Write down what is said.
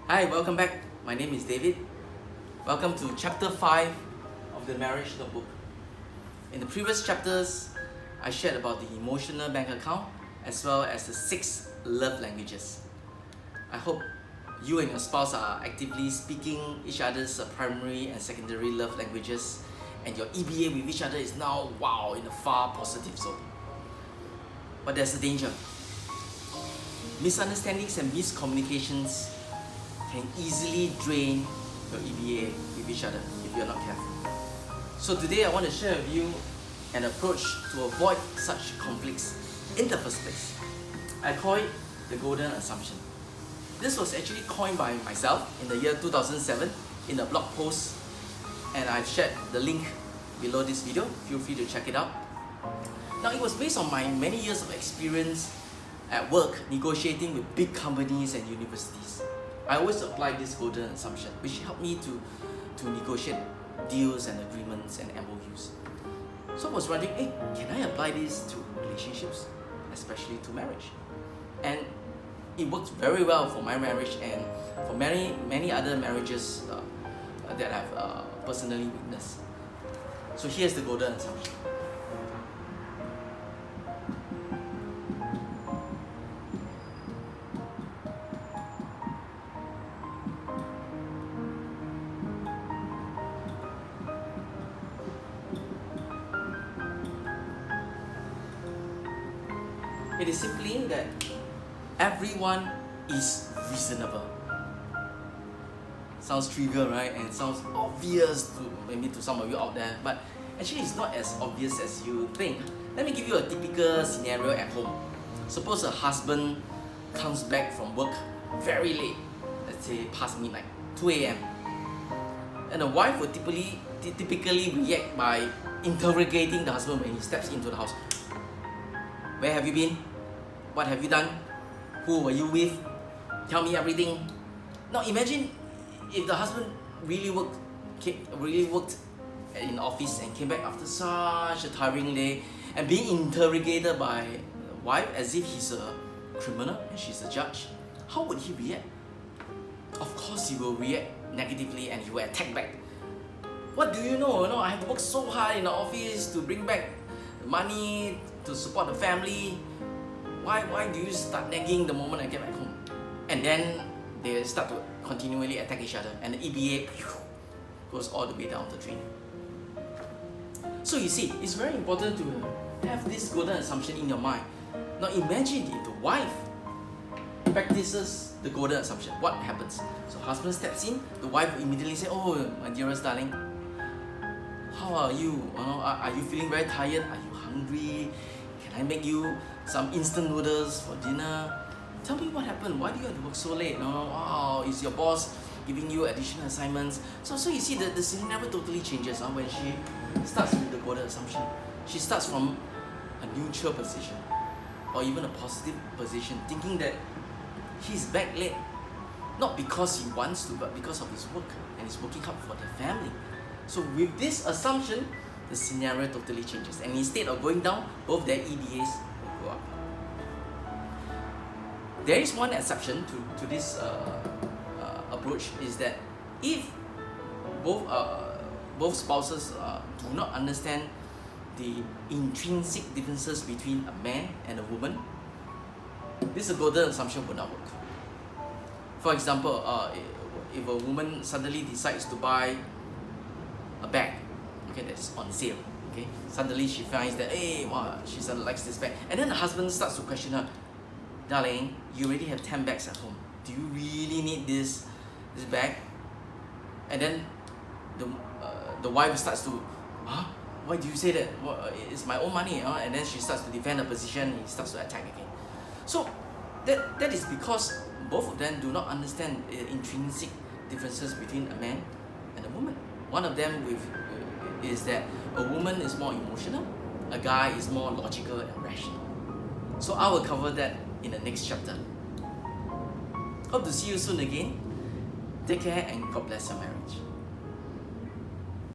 Hi, welcome back. My name is David. Welcome to chapter 5 of the Marriage Notebook. In the previous chapters, I shared about the emotional bank account as well as the 6 love languages. I hope you and your spouse are actively speaking each other's primary and secondary love languages, and your EBA with each other is now, wow, in a far positive zone. But there's a danger. Misunderstandings and miscommunications can easily drain your EBA with each other if you're not careful. So today I want to share with you an approach to avoid such conflicts in the first place. I call it the golden assumption. This was actually coined by myself in the year 2007 in a blog post, and I've shared the link below this video. Feel free to check it out. Now, it was based on my many years of experience at work negotiating with big companies and universities. I always applied this golden assumption, which helped me to negotiate deals and agreements and MOUs. So I was wondering, can I apply this to relationships, especially to marriage? And it worked very well for my marriage and for many other marriages that I've personally witnessed. So here's the golden assumption. It is simply that everyone is reasonable. Sounds trivial, right? And sounds obvious to some of you out there, but actually it's not as obvious as you think. Let me give you a typical scenario at home. Suppose a husband comes back from work very late, let's say past midnight, 2 a.m. And the wife would typically react by interrogating the husband when he steps into the house. Where have you been? What have you done? Who were you with? Tell me everything. Now imagine if the husband really worked in the office and came back after such a tiring day and being interrogated by the wife as if he's a criminal and she's a judge. How would he react? Of course he will react negatively and he will attack back. What do you know? I have worked so hard in the office to bring back money to support the family. Why do you start nagging the moment I get back home? And then they start to continually attack each other, and the EBA goes all the way down the drain. So you see, it's very important to have this golden assumption in your mind. Now imagine if the wife practices the golden assumption. What happens? So husband steps in, the wife will immediately say, "Oh, my dearest darling, how are you? Are you feeling very tired? Are you hungry? Can I make you some instant noodles for dinner? Tell me what happened. Why do you have to work so late? Wow, is your boss giving you additional assignments?" So you see that the scenario totally changes when she starts with the golden assumption. She starts from a neutral position or even a positive position, thinking that he's back late, not because he wants to, but because of his work and he's working hard for the family. So with this assumption, the scenario totally changes, and instead of going down, both their EBAs will go up. There is one exception to this approach, is that if both spouses do not understand the intrinsic differences between a man and a woman, this golden assumption will not work. For example, if a woman suddenly decides to buy a bag, that's on sale, suddenly she finds that, wow, she suddenly likes this bag, and then the husband starts to question her, "Darling, you already have 10 bags at home. Do you really need this bag?" And then the wife starts to, "Why do you say that? It's my own money." And then she starts to defend her position. He starts to attack again. So that is because both of them do not understand the intrinsic differences between a man and a woman. One of them is that a woman is more emotional, a guy is more logical and rational. So I will cover that in the next chapter. Hope to see you soon again. Take care and God bless your marriage.